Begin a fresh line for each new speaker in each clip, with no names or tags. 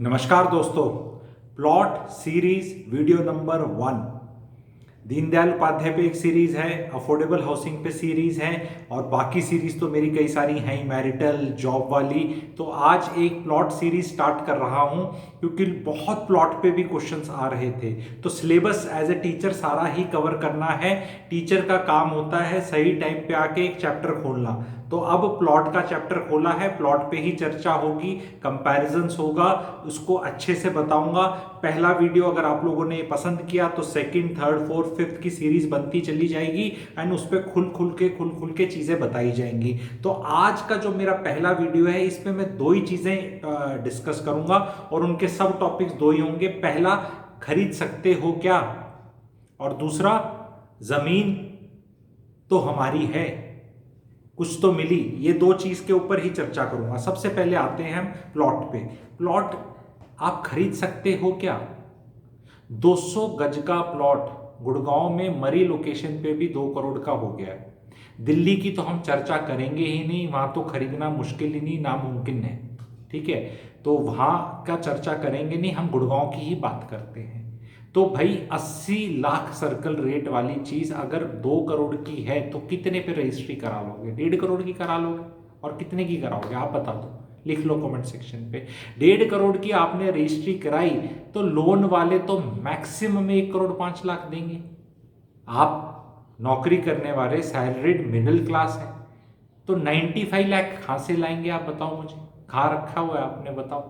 नमस्कार दोस्तों। Plot series video number 1 Deendayal Upadhyay पे एक सीरीज है, अफोर्डेबल हाउसिंग पे सीरीज है और बाकी सीरीज तो मेरी कई सारी हैं, मैरिटल, जॉब वाली। तो आज एक प्लॉट सीरीज स्टार्ट कर रहा हूं क्योंकि बहुत प्लॉट पे भी क्वेश्चंस आ रहे थे। तो सिलेबस एज ए टीचर सारा ही कवर करना है। टीचर का काम होता है सही टाइम पे आके एक चैप्टर खोलना। तो अब प्लॉट का चैप्टर खोला है, प्लॉट पे ही चर्चा होगी, कंपैरिजंस होगा, उसको अच्छे से बताऊंगा। पहला वीडियो अगर आप लोगों ने पसंद किया तो सेकंड, थर्ड, फोर्थ, फिफ्थ की सीरीज बनती चली जाएगी एंड उस पर खुल के चीजें बताई जाएंगी। तो आज का जो मेरा पहला वीडियो है इसमें मैं दो ही चीजें डिस्कस करूंगा और उनके सब टॉपिक्स दो ही होंगे। पहला, खरीद सकते हो क्या, और दूसरा, जमीन तो हमारी है, कुछ तो मिली। ये दो चीज के ऊपर ही चर्चा करूंगा। सबसे पहले आते हैं हम प्लॉट पे। प्लॉट आप खरीद सकते हो क्या? 200 गज का प्लॉट गुड़गांव में मरी लोकेशन पे भी 2 करोड़ का हो गया है। दिल्ली की तो हम चर्चा करेंगे ही नहीं, वहां तो खरीदना मुश्किल ही नहीं, नामुमकिन है। ठीक है, तो वहां का चर्चा करेंगे नहीं, हम गुड़गांव की ही बात करते हैं। तो भाई 80 लाख सर्कल रेट वाली चीज अगर 2 करोड़ की है तो कितने पे रजिस्ट्री करा लोगे? 1.5 करोड़ की करा लोगे? और कितने की कराओगे आप बता दो, लिख लो कमेंट सेक्शन पे। 1.5 करोड़ की आपने रजिस्ट्री कराई तो लोन वाले तो मैक्सिमम 1 करोड़ 5 लाख देंगे। आप नौकरी करने वाले सैलरीड मिडिल क्लास है तो 95 लाख कहां से लाएंगे आप बताओ मुझे? खा रखा हुआ है आपने, बताओ।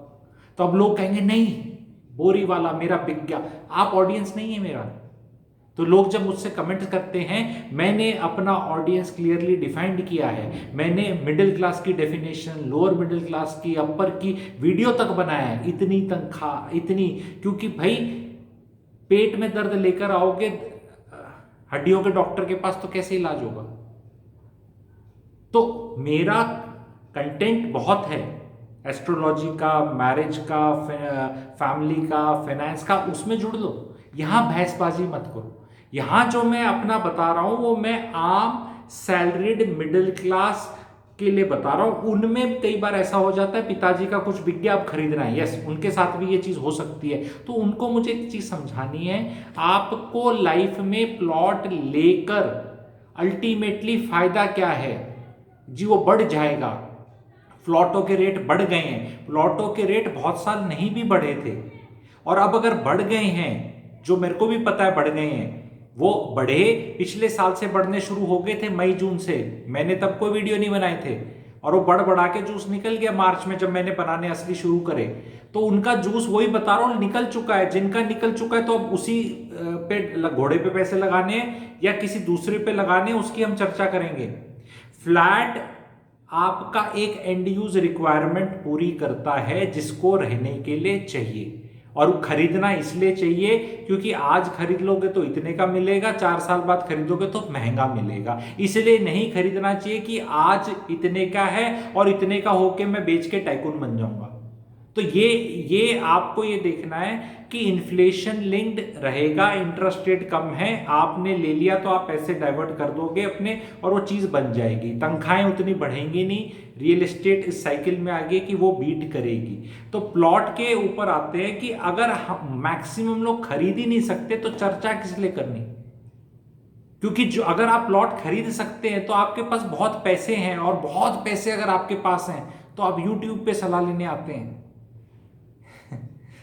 तो अब लोग कहेंगे नहीं, बोरी वाला मेरा बिक गया। आप ऑडियंस नहीं है मेरा। तो लोग जब मुझसे कमेंट करते हैं, मैंने अपना ऑडियंस क्लियरली डिफाइंड किया है, मैंने मिडिल क्लास की डेफिनेशन, लोअर मिडिल क्लास की, अपर की वीडियो तक बनाया है। इतनी तनख्वाह, इतनी, क्योंकि भाई पेट में दर्द लेकर आओगे हड्डियों के डॉक्टर के पास तो कैसे इलाज होगा? तो मेरा कंटेंट बहुत है, एस्ट्रोलॉजी का, मैरिज का, फैमिली का, फाइनेंस का, उसमें जुड़ लो। यहां बहसबाजी मत करो। यहां जो मैं अपना बता रहा हूं वो मैं आम सैलरीड मिडिल क्लास के लिए बता रहा हूं। उनमें कई बार ऐसा हो जाता है, पिताजी का कुछ बिक गया, अब खरीदना है, यस, उनके साथ भी ये चीज हो सकती है। तो उनको मुझे एक चीज समझानी है, आपको लाइफ में प्लॉट लेकर अल्टीमेटली फायदा क्या है जी? वो बढ़ जाएगा। प्लॉटों के रेट बढ़ गए हैं, प्लॉटों के रेट बहुत साल नहीं भी बढ़े थे, और अब अगर बढ़ गए हैं, जो मेरे को भी पता है बढ़ गए हैं, वो बढ़े पिछले साल से बढ़ने शुरू हो गए थे, मई जून से। मैंने तब कोई वीडियो नहीं बनाए थे और वो बढ़ बढ़ा के जूस निकल गया मार्च में जब मैंने बनाने असली शुरू करे। तो उनका जूस, वही बता रहा हूं, निकल चुका है। जिनका निकल चुका है तो अब उसी पे, घोड़े पे पैसे लगाने हैं या किसी दूसरे पे लगाने हैं, उसकी हम चर्चा करेंगे। फ्लैट आपका एक एंड यूज रिक्वायरमेंट पूरी करता है जिसको रहने के लिए चाहिए, और खरीदना इसलिए चाहिए क्योंकि आज खरीद लोगे तो इतने का मिलेगा, 4 साल बाद खरीदोगे तो महंगा मिलेगा। इसलिए नहीं खरीदना चाहिए कि आज इतने का है और इतने का होके मैं बेच के टाइकून बन जाऊंगा। तो ये आपको ये देखना है कि इन्फ्लेशन लिंक्ड रहेगा, इंटरेस्ट रेट कम है, आपने ले लिया तो आप पैसे डाइवर्ट कर दोगे अपने और वो चीज बन जाएगी। तनख्वाहें उतनी बढ़ेंगी नहीं, रियल एस्टेट इस साइकिल में आ गई कि वो बीट करेगी। तो प्लॉट के ऊपर आते हैं कि अगर हम मैक्सिमम लोग खरीद ही नहीं सकते तो चर्चा किस लिए करनी? क्योंकि जो, अगर आप प्लॉट खरीद सकते हैं तो आपके पास बहुत पैसे हैं, और बहुत पैसे अगर आपके पास हैं तो आप यूट्यूब पे सलाह लेने आते हैं।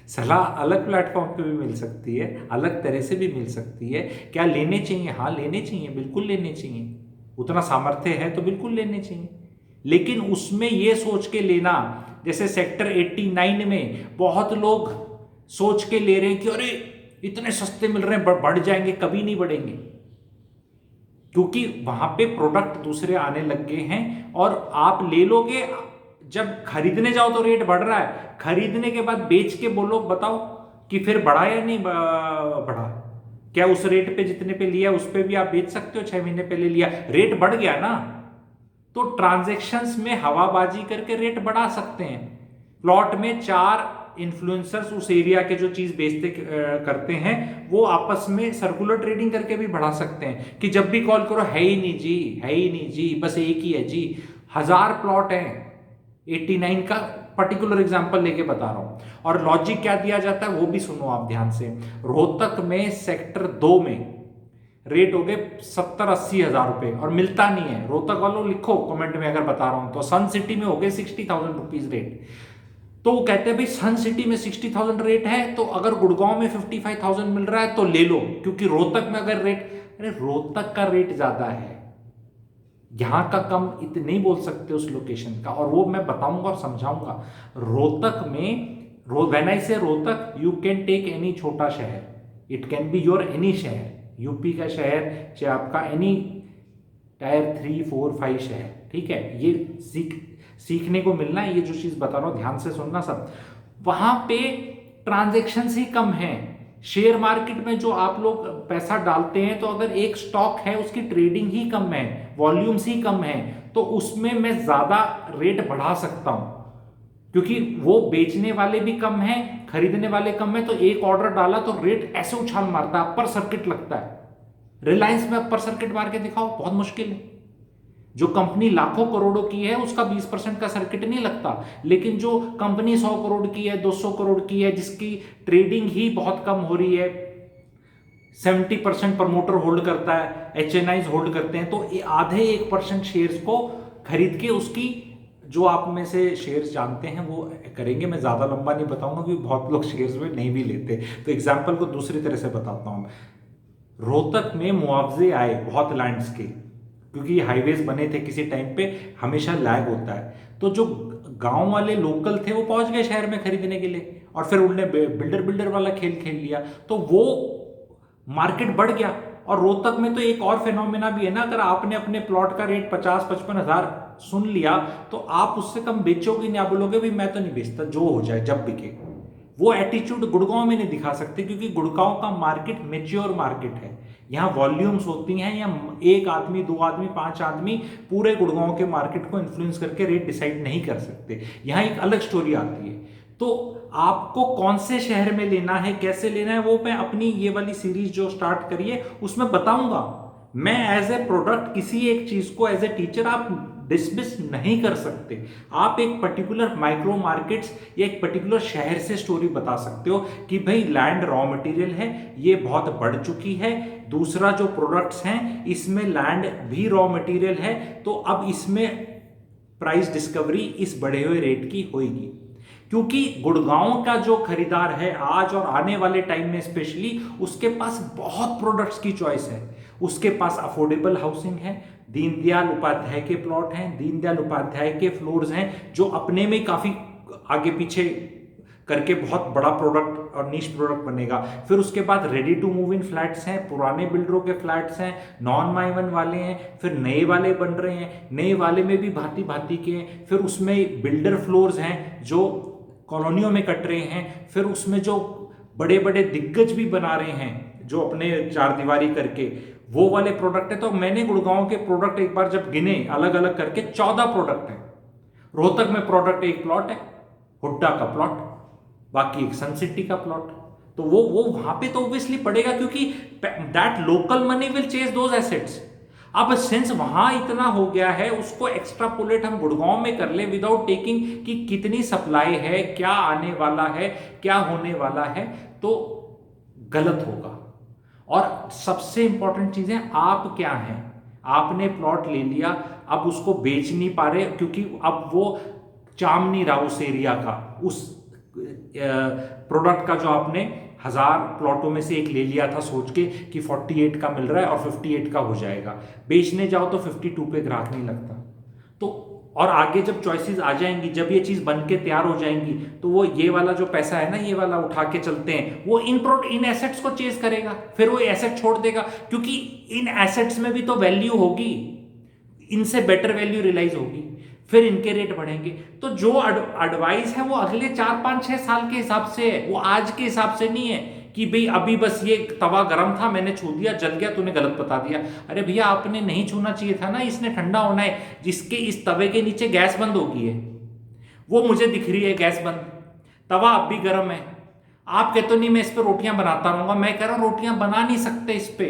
सलाह अलग प्लेटफॉर्म पे भी मिल सकती है, अलग तरह से भी मिल सकती है। क्या लेने चाहिए? हाँ लेने चाहिए, बिल्कुल लेने चाहिए। उतना सामर्थ्य है तो बिल्कुल लेने चाहिए, लेकिन उसमें यह सोच के लेना, जैसे सेक्टर 89 में बहुत लोग सोच के ले रहे हैं कि अरे इतने सस्ते मिल रहे हैं, बढ़ जाएंगे। कभी नहीं बढ़ेंगे, क्योंकि वहां पे प्रोडक्ट दूसरे आने लग गए हैं और आप ले लोगे। जब खरीदने जाओ तो रेट बढ़ रहा है, खरीदने के बाद बेच के बोलो, बताओ कि फिर बढ़ा या नहीं बढ़ा? क्या उस रेट पे जितने पे लिया उस पे भी आप बेच सकते हो? 6 महीने पहले लिया, रेट बढ़ गया ना। तो ट्रांजैक्शंस में हवाबाजी करके रेट बढ़ा सकते हैं। प्लॉट में 4 इन्फ्लुएंसर्स उस एरिया के जो चीज बेचते करते हैं, वो आपस में सर्कुलर ट्रेडिंग करके भी बढ़ा सकते हैं कि जब भी कॉल करो, है ही नहीं जी, है ही नहीं जी, बस एक ही है जी। 1000 प्लॉट है 89 का, पर्टिकुलर एग्जांपल लेके बता रहा हूं। और लॉजिक क्या दिया जाता है वो भी सुनो आप ध्यान से। रोहतक में सेक्टर 2 में रेट हो गए 70-80 हजार रुपए और मिलता नहीं है। रोहतक वालों लिखो कमेंट में अगर बता रहा हूं तो। सन सिटी में हो गए 60,000 रुपीज रेट। तो वो कहते हैं भाई सन सिटी में 60,000 रेट है तो अगर गुड़गांव में 55,000 मिल रहा है तो ले लो, क्योंकि रोहतक में अगर रेट, अरे रोहतक का रेट ज्यादा है, यहां का कम इतने नहीं बोल सकते उस लोकेशन का। और वो मैं बताऊंगा और समझाऊंगा। रोहतक में when I say Rohtak, you can take any छोटा शहर, it can be your any शहर, यूपी का शहर चाहे आपका एनी टायर 3, 4, 5 शहर, ठीक है। ये सीखने को मिलना है, ये जो चीज बता रहा हूं ध्यान से सुनना सब। वहां पे ट्रांजैक्शन ही कम है। शेयर मार्केट में जो आप लोग पैसा डालते हैं तो अगर एक स्टॉक है उसकी ट्रेडिंग ही कम है, वॉल्यूम्स ही कम है, तो उसमें मैं ज्यादा रेट बढ़ा सकता हूं, क्योंकि वो बेचने वाले भी कम हैं, खरीदने वाले कम है। तो एक ऑर्डर डाला तो रेट ऐसे उछाल मारता है, अपर सर्किट लगता है। रिलायंस में अपर सर्किट मार के दिखाओ, बहुत मुश्किल है। जो कंपनी लाखों करोड़ों की है उसका 20% का सर्किट नहीं लगता, लेकिन जो कंपनी 100 करोड़ की है, 200 करोड़ की है, जिसकी ट्रेडिंग ही बहुत कम हो रही है, 70% प्रमोटर होल्ड करता है, एचएनआईज होल्ड करते हैं, तो आधे 1% शेयर्स को खरीद के उसकी, जो आप में से शेयर्स जानते हैं वो करेंगे। मैं ज्यादा लंबा नहीं बताऊंगा क्योंकि बहुत लोग शेयर्स में नहीं भी लेते। तो एग्जाम्पल को दूसरी तरह से बताता हूं। रोहतक में मुआवजे आए बहुत लैंड्स के, क्योंकि हाईवेज बने थे किसी टाइम पे, हमेशा लैग होता है। तो जो गांव वाले लोकल थे वो पहुंच गए शहर में खरीदने के लिए, और फिर उन्होंने बिल्डर वाला खेल खेल लिया, तो वो मार्केट बढ़ गया। और रोहतक में तो एक और फिनोमिना भी है ना, अगर आपने अपने प्लॉट का रेट 50-55 हजार सुन लिया तो आप उससे कम बेचोगे नहीं, आप बोलोगे भाई मैं तो नहीं बेचता, जो हो जाए जब बिके। वो एटीट्यूड गुड़गांव में नहीं दिखा सकते, क्योंकि गुड़गांव का मार्केट मेच्योर मार्केट है। यहाँ वॉल्यूम्स होती हैं, या एक आदमी, 2 आदमी, 5 आदमी पूरे गुड़गांव के मार्केट को इन्फ्लुएंस करके रेट डिसाइड नहीं कर सकते। यहाँ एक अलग स्टोरी आती है। तो आपको कौन से शहर में लेना है, कैसे लेना है, वो मैं अपनी ये वाली सीरीज जो स्टार्ट करिए उसमें बताऊंगा। मैं एज ए प्रोडक्ट किसी एक चीज को एज ए टीचर आप डिसमिस नहीं कर सकते। आप एक पर्टिकुलर माइक्रो मार्केट्स या एक पर्टिकुलर शहर से स्टोरी बता सकते हो कि भाई लैंड रॉ मटेरियल है, ये बहुत बढ़ चुकी है। दूसरा जो प्रोडक्ट्स हैं इसमें लैंड भी रॉ मटेरियल है, तो अब इसमें प्राइस डिस्कवरी इस बढ़े हुए रेट की होगी। क्योंकि गुड़गांव का जो खरीदार है आज और आने वाले टाइम में स्पेशली, उसके पास बहुत प्रोडक्ट्स की चॉइस है। उसके पास अफोर्डेबल हाउसिंग है, दीनदयाल उपाध्याय के प्लॉट हैं, दीनदयाल उपाध्याय के फ्लोर्स हैं, जो अपने में काफी आगे पीछे करके बहुत बड़ा प्रोडक्ट और नीश प्रोडक्ट बनेगा। फिर उसके बाद ready to move in flats हैं, पुराने बिल्डरों के फ्लैट्स हैं, नॉन माइवन वाले हैं, फिर नए वाले बन रहे हैं, नए वाले में भी भांति भांति के हैं। फिर उसमें बिल्डर फ्लोर्स हैं जो कॉलोनियों में कट रहे हैं, फिर उसमें जो बड़े बड़े दिग्गज भी बना रहे हैं जो अपने 4 दीवारी करके, वो वाले प्रोडक्ट है। तो मैंने गुड़गांव के प्रोडक्ट एक बार जब गिने अलग अलग करके 14 प्रोडक्ट है। रोहतक में प्रोडक्ट एक प्लॉट है, हुड्डा का प्लॉट, बाकी एक सन सिटी का प्लॉट। तो वो वहां पे तो ऑब्वियसली पड़ेगा, क्योंकि that local money will chase those assets. अब सिंस वहां इतना हो गया है, उसको एक्स्ट्रापोलेट हम गुड़गांव में कर ले विदाउट टेकिंग कि कितनी सप्लाई है, क्या आने वाला है, क्या होने वाला है, तो गलत होगा। और सबसे इंपॉर्टेंट चीज है, आप क्या हैं। आपने प्लॉट ले लिया, अब उसको बेच नहीं पा रहे, क्योंकि अब वो चाम नहीं रहा उस एरिया का, उस प्रोडक्ट का जो आपने 1000 प्लॉटों में से एक ले लिया था सोच के कि 48 का मिल रहा है और 58 का हो जाएगा। बेचने जाओ तो 52 पे ग्राहक नहीं लगता। तो और आगे जब चॉइसेस आ जाएंगी, जब ये चीज बन के तैयार हो जाएंगी, तो वो ये वाला जो पैसा है ना, ये वाला उठा के चलते हैं, वो इन एसेट्स को चेज करेगा, फिर वो एसेट छोड़ देगा, क्योंकि इन एसेट्स में भी तो वैल्यू होगी, इनसे बेटर वैल्यू रियलाइज होगी, फिर इनके रेट बढ़ेंगे। तो जो एडवाइस है वो अगले 4-5-6 साल के हिसाब से है, वो आज के हिसाब से नहीं है कि भाई अभी बस ये तवा गर्म था, मैंने छू दिया, जल गया, तूने गलत बता दिया। अरे भैया आपने नहीं छूना चाहिए था ना, इसने ठंडा होना है, जिसके इस तवे के नीचे गैस बंद हो गई है, वो मुझे दिख रही है गैस बंद, तवा अब भी गर्म है। आप कहते हो नहीं मैं इस पर रोटियां बनाता रहूंगा, मैं कह रहा हूं रोटियां बना नहीं सकते इस पे,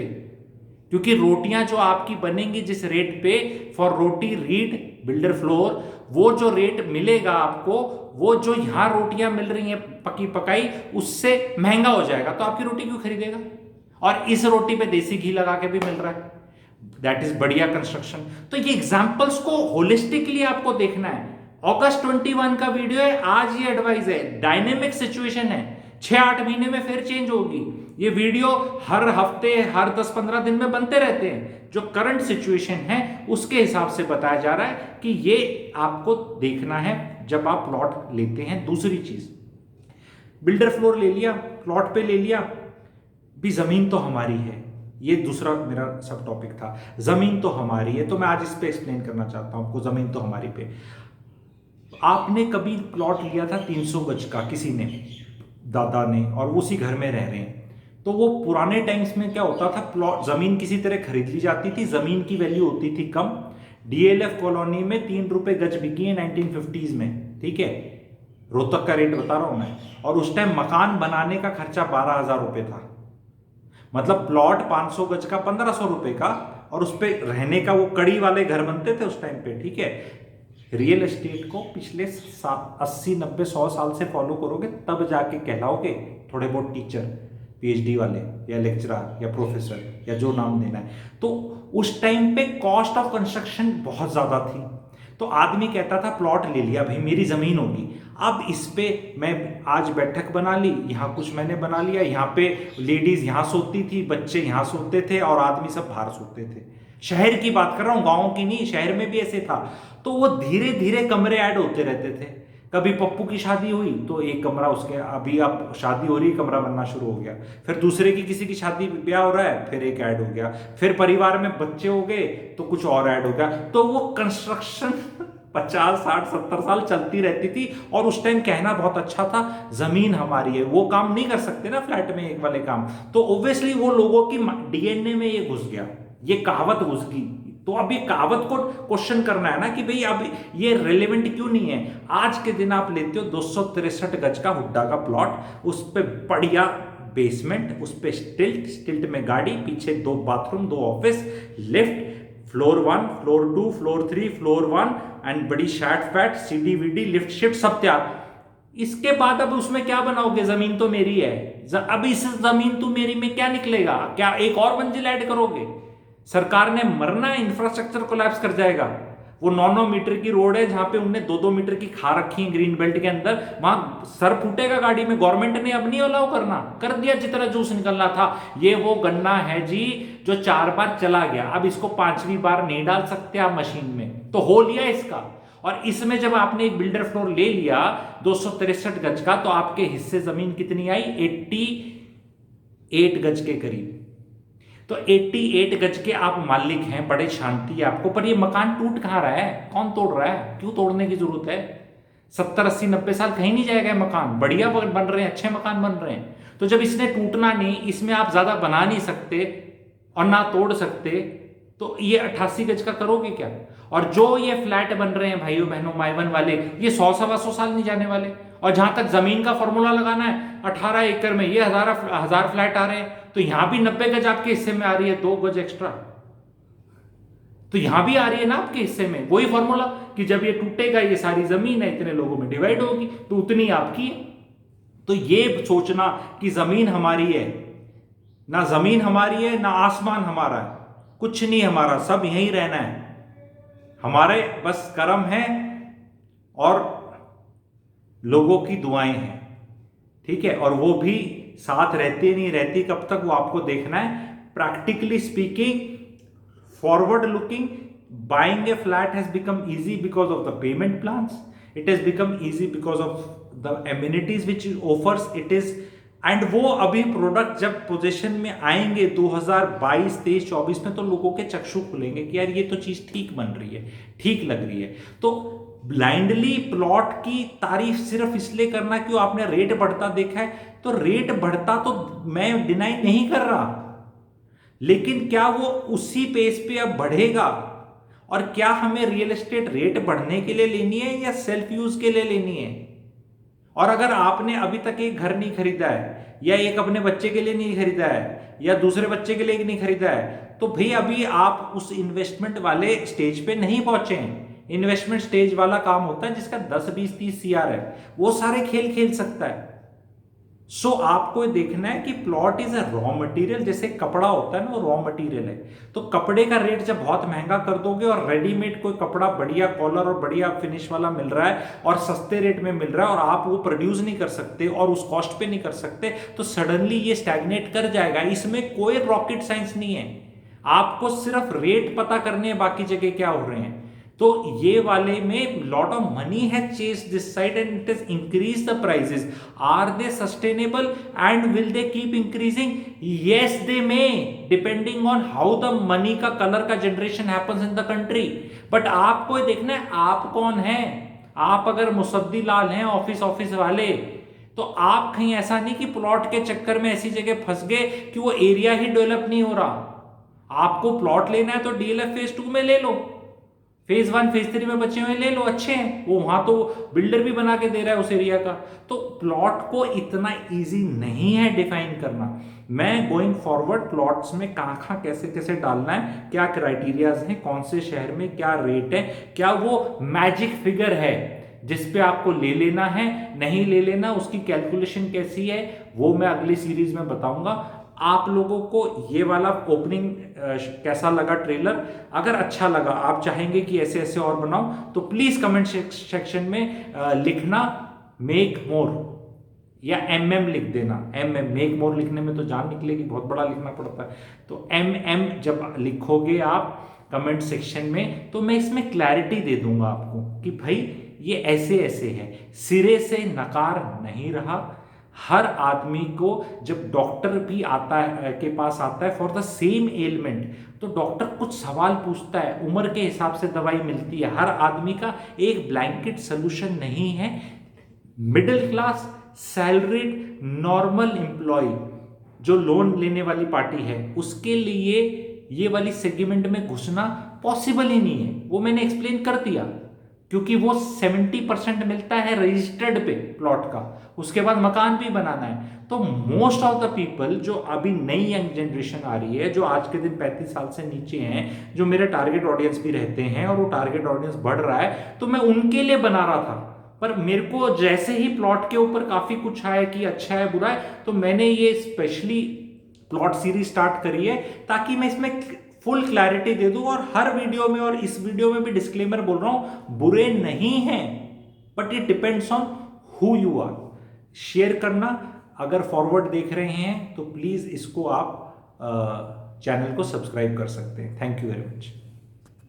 क्योंकि रोटियां जो आपकी बनेंगी जिस रेट पे, for roti read builder floor, वो जो रेट मिलेगा आपको, वो जो यहां रोटियां मिल रही हैं पकी पकाई, उससे महंगा हो जाएगा। तो आपकी रोटी क्यों खरीदेगा? और इस रोटी पे देसी घी लगा के भी मिल रहा है, दैट इज बढ़िया कंस्ट्रक्शन। तो ये एग्जांपल्स को होलिस्टिकली आपको देखना है। अगस्त 21 का वीडियो है, आज ये एडवाइस है, डायनेमिक सिचुएशन है, 6-8 महीने में फिर चेंज होगी। ये वीडियो हर हफ्ते, हर 10-15 दिन में बनते रहते हैं। जो करंट सिचुएशन है उसके हिसाब से बताया जा रहा है कि ये आपको देखना है जब आप प्लॉट लेते हैं। दूसरी चीज, बिल्डर फ्लोर ले लिया, प्लॉट पे ले लिया, भी जमीन तो हमारी है। ये दूसरा मेरा सब टॉपिक था, जमीन तो हमारी है। तो मैं आज इस पे एक्सप्लेन करना चाहता हूं आपको, जमीन तो हमारी पे। आपने कभी प्लॉट लिया था 300 गज का, किसी ने, दादा ने, और उसी घर में रह रहे हैं, तो वो पुराने टाइम्स में क्या होता था, प्लॉट जमीन किसी तरह खरीद ली जाती थी, जमीन की वैल्यू होती थी कम। डीएलएफ कॉलोनी में 3 रुपए गज बिकी है 1950s में, ठीक है, रोहतक का रेट बता रहा हूं मैं। और उस टाइम मकान बनाने का खर्चा 12,000 रुपए था। मतलब प्लॉट 500 गज का 1500 रुपए का, और उस पे रहने का वो कड़ी वाले घर बनते थे उस टाइम पे, ठीक है। रियल एस्टेट को पिछले 80, 90, 100 साल से फॉलो करोगे तब जाके कहलाओगे थोड़े बहुत टीचर, पीएचडी वाले या लेक्चरर या प्रोफेसर या जो नाम देना है। तो उस टाइम पे कॉस्ट ऑफ कंस्ट्रक्शन बहुत ज्यादा थी। तो आदमी कहता था प्लॉट ले लिया भाई, मेरी जमीन होगी, अब इस पे मैं आज बैठक बना ली, यहाँ कुछ मैंने बना लिया, यहाँ पे लेडीज यहाँ सोती थी, बच्चे यहाँ सोते थे, और आदमी सब बाहर सोते थे। शहर की बात कर रहा हूं, गांव की नहीं, शहर में भी ऐसे था। तो वो धीरे धीरे कमरे ऐड होते रहते थे। कभी पप्पू की शादी हुई तो एक कमरा उसके, अभी अब शादी हो रही, कमरा बनना शुरू हो गया। फिर दूसरे की किसी की शादी ब्याह हो रहा है, फिर एक ऐड हो गया। फिर परिवार में बच्चे हो गए तो कुछ और ऐड हो गया। तो वो कंस्ट्रक्शन 50, 60, 70 साल चलती रहती थी। और उस टाइम कहना बहुत अच्छा था, जमीन हमारी है। वो काम नहीं कर सकते ना फ्लैट में एक वाले काम, तो ऑब्वियसली वो लोगों की डीएनए में ये घुस गया, ये कहावत घुस गई। तो अब ये कहावत को क्वेश्चन करना है ना कि भाई अब ये रेलेवेंट क्यों नहीं है। आज के दिन आप लेते हो 263 गज का हुड्डा का प्लॉट, उस पे बढ़िया बेसमेंट, उस पे स्टिल्ट में गाड़ी, पीछे 2 bathroom, 2 office, lift, floor 1, floor 2, floor 3, floor 1, and बड़ी शैट फैट, सीडी वीडी, लिफ्ट शिफ्ट सब तैयार। इसके बाद अब उसमें क्या बनाओगे? जमीन तो मेरी है। अब इस जमीन तो मेरी में क्या निकलेगा? क्या एक और मंजिल ऐड करोगे? सरकार ने मरना, इंफ्रास्ट्रक्चर कोलैप्स कर जाएगा। वो 9-9 मीटर की रोड है जहां पे उनने 2-2 मीटर की खा रखी है ग्रीन बेल्ट के अंदर, वहां सर फूटेगा गाड़ी में। गवर्नमेंट ने अब नहीं अलाउ करना, कर दिया जितना जूस निकलना था। ये वो गन्ना है जी जो 4 बार चला गया, अब इसको 5वीं बार नहीं डाल सकते आप मशीन में, तो हो लिया इसका। और इसमें जब आपने एक बिल्डर फ्लोर ले लिया 263 गज का, तो आपके हिस्से जमीन कितनी आई? 88 गज के करीब। तो 88 गज के आप मालिक हैं, बड़े शांति है आपको। पर ये मकान टूट कहां रहा है? कौन तोड़ रहा है? क्यों तोड़ने की जरूरत है? 70, 80, 90 साल कहीं नहीं जाएगा मकान, बढ़िया बन रहे हैं, अच्छे मकान बन रहे हैं। तो जब इसने टूटना नहीं, इसमें आप ज्यादा बना नहीं सकते और ना तोड़ सकते, तो ये 88 गज का करोगे क्या? और जो ये फ्लैट बन रहे हैं भाइयों बहनों, माइवन वाले, ये 100-125 साल नहीं जाने वाले। और जहां तक जमीन का फॉर्मूला लगाना है, 18 एकड़ में ये हजार फ्लैट आ रहे हैं, तो यहां भी 90 गज आपके हिस्से में आ रही है, 2 गज एक्स्ट्रा, तो यहां भी आ रही है ना आपके हिस्से में। वही फॉर्मूला कि जब ये टूटेगा, ये सारी जमीन है इतने लोगों में डिवाइड होगी, तो उतनी आपकी है। तो ये सोचना कि जमीन हमारी है, ना जमीन हमारी है ना आसमान हमारा है, कुछ नहीं हमारा, सब यहीं रहना है। हमारे बस कर्म है और लोगों की दुआएं हैं, ठीक है। और वो भी साथ रहती नहीं रहती कब तक, वो आपको देखना है। Practically speaking, forward looking, buying A flat has become easy because of the payment plans, it has become easy because of the amenities which it offers, it is. And वो अभी प्रोडक्ट जब पोजीशन में आएंगे 2022, 23, 24 में, तो लोगों के चक्षु खुलेंगे कि यार ये तो चीज ठीक बन रही है, ठीक लग रही है। तो ब्लाइंडली प्लॉट की तारीफ सिर्फ इसलिए करना क्यों आपने रेट बढ़ता देखा है, तो रेट बढ़ता तो मैं डिनाई नहीं कर रहा, लेकिन क्या वो उसी पेस पे अब बढ़ेगा? और क्या हमें रियल एस्टेट रेट बढ़ने के लिए लेनी है या सेल्फ यूज के लिए लेनी है?
और अगर आपने अभी तक एक घर नहीं खरीदा है, या एक अपने बच्चे के लिए नहीं खरीदा है, या दूसरे बच्चे के लिए नहीं खरीदा है, तो भाई अभी आप उस इन्वेस्टमेंट वाले स्टेज पे नहीं पहुंचे हैं। इन्वेस्टमेंट स्टेज वाला काम होता है जिसका 10 20 30 CR है, वो सारे खेल खेल सकता है। सो आपको देखना है कि plot is a raw material, जैसे कपड़ा होता है ना, वो रॉ मटेरियल है। तो कपड़े का रेट जब बहुत महंगा कर दोगे और रेडीमेड कोई कपड़ा बढ़िया कॉलर और बढ़िया फिनिश वाला मिल रहा है और सस्ते रेट में मिल रहा है, और आप वो प्रोड्यूस नहीं कर सकते और उस कॉस्ट पे नहीं कर सकते, तो सडनली ये स्टैग्नेट कर जाएगा। इसमें कोई रॉकेट साइंस नहीं है, आपको सिर्फ रेट पता करने हैं, बाकी जगह क्या हो रहे हैं। तो ये वाले में लॉट ऑफ मनी है chase this side and it is increase the prices. Are they sustainable and will they keep increasing? Yes they may, depending on how the money का कलर का generation happens in the country. But आपको देखना है आप कौन है। आप अगर मुसद्दी लाल हैं ऑफिस वाले, तो आप कहीं ऐसा नहीं कि प्लॉट के चक्कर में ऐसी जगह फंस गए कि वो एरिया ही डेवलप नहीं हो रहा। आपको प्लॉट लेना है तो DLF फेज 2 में ले लो, फेज 1 फेज 3 में बचे हुए ले लो, अच्छे हैं वो, वहां तो बिल्डर भी बना के दे रहा है उस एरिया का। तो प्लॉट को इतना इजी नहीं है डिफाइन करना। मैं गोइंग फॉरवर्ड प्लॉट्स में कहां कैसे कैसे डालना है, क्या क्राइटेरियाज हैं, कौन से शहर में क्या रेट है, क्या वो मैजिक फिगर है जिस पे आपको ले लेना है, नहीं ले लेना, उसकी कैलकुलेशन कैसी है, वो मैं अगली सीरीज में बताऊंगा। आप लोगों को ये वाला ओपनिंग कैसा लगा ट्रेलर? अगर अच्छा लगा, आप चाहेंगे कि ऐसे ऐसे और बनाऊं, तो प्लीज कमेंट सेक्शन में लिखना मेक मोर या MM लिख देना। MM, मेक मोर लिखने में तो जान निकलेगी, बहुत बड़ा लिखना पड़ता है। तो MM जब लिखोगे आप कमेंट सेक्शन में, तो मैं इसमें क्लैरिटी दे दूंगा आपको कि भाई ये ऐसे ऐसे है, सिरे से नकार नहीं रहा। हर आदमी को जब डॉक्टर भी आता है के पास आता है फॉर द सेम एलिमेंट, तो डॉक्टर कुछ सवाल पूछता है, उम्र के हिसाब से दवाई मिलती है। हर आदमी का एक ब्लैंकेट सोल्यूशन नहीं है। Middle class, salaried, normal employ, जो लोन लेने वाली पार्टी है, उसके लिए ये वाली सेगमेंट में घुसना पॉसिबल ही नहीं है। वो मैंने एक्सप्लेन कर दिया, क्योंकि वो 70% मिलता है रजिस्टर्ड पे प्लॉट का, उसके बाद मकान भी बनाना है। तो मोस्ट ऑफ द पीपल जो अभी नई यंग जनरेशन आ रही है, जो आज के दिन 35 साल से नीचे हैं, जो मेरे टारगेट ऑडियंस भी रहते हैं, और वो टारगेट ऑडियंस बढ़ रहा है, तो मैं उनके लिए बना रहा था। पर मेरे को जैसे ही प्लॉट के ऊपर काफी कुछ आया कि अच्छा है बुरा है, तो मैंने ये स्पेशली प्लॉट सीरीज स्टार्ट करी है ताकि मैं इसमें फुल क्लैरिटी दे दूं। और हर वीडियो में और इस वीडियो में भी डिस्क्लेमर बोल रहा हूं, बुरे नहीं हैं, but it depends on who you are. Share करना, अगर फॉरवर्ड देख रहे हैं तो प्लीज इसको आप चैनल को सब्सक्राइब कर सकते हैं। Thank you very much.